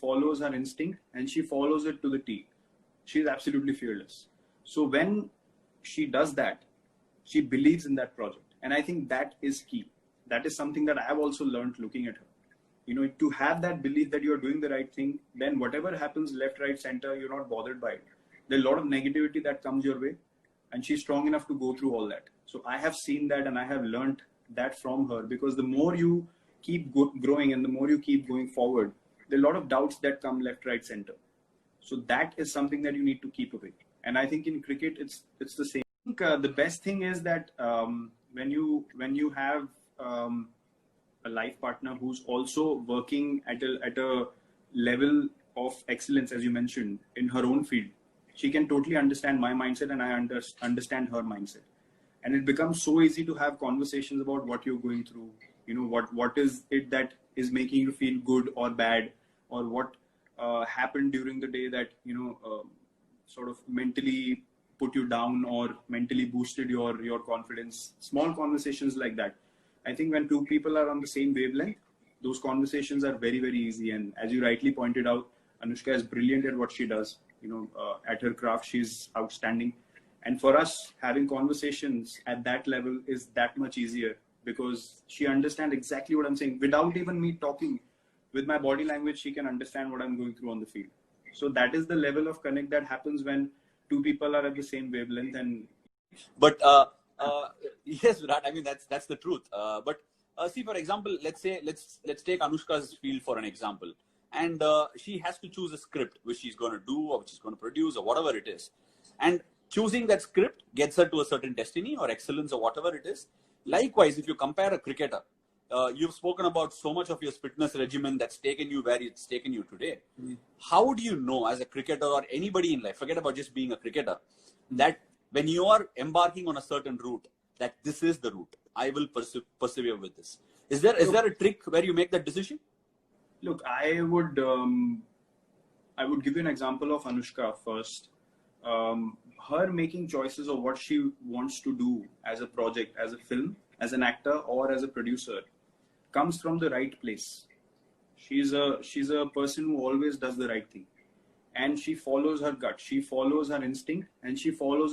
follows her instinct and she follows it to the T. She's absolutely fearless. So when she does that, she believes in that project. And I think that is key. That is something that I have also learned looking at her. You know, to have that belief that you're doing the right thing, then whatever happens left, right, center, you're not bothered by it. There's a lot of negativity that comes your way, and she's strong enough to go through all that. So I have seen that and I have learned that from her, because the more you keep growing and the more you keep going forward, there are a lot of doubts that come left, right, center. So that is something that you need to keep away. And I think in cricket, it's the same. I think the best thing is that when you have a life partner who's also working at a level of excellence, as you mentioned, in her own field, she can totally understand my mindset and I understand her mindset. And it becomes so easy to have conversations about what you're going through. You know, what is it that is making you feel good or bad, or what happened during the day that, you know, sort of mentally put you down or mentally boosted your confidence. Small conversations like that. I think when two people are on the same wavelength, those conversations are very, very easy. And as you rightly pointed out, Anushka is brilliant at what she does. You know, at her craft, she's outstanding. And for us, having conversations at that level is that much easier, because she understands exactly what I'm saying. Without even me talking, with my body language, she can understand what I'm going through on the field. So that is the level of connect that happens when two people are at the same wavelength. And but yes, Virat, I mean that's the truth. But see, for example, let's take Anushka's field for an example, and she has to choose a script which she's going to do or which she's going to produce or whatever it is, and choosing that script gets her to a certain destiny or excellence or whatever it is. Likewise, if you compare a cricketer, you've spoken about so much of your fitness regimen that's taken you where it's taken you today. How do you know, as a cricketer or anybody in life, forget about just being a cricketer, that when you are embarking on a certain route, that this is the route, I will persevere with this? Is there a trick where you make that decision? Look, I would give you an example of Anushka first. Her making choices of what she wants to do as a project, as a film, as an actor, or as a producer, comes from the right place. She's a person who always does the right thing, and she follows her gut, she follows her instinct, and she follows it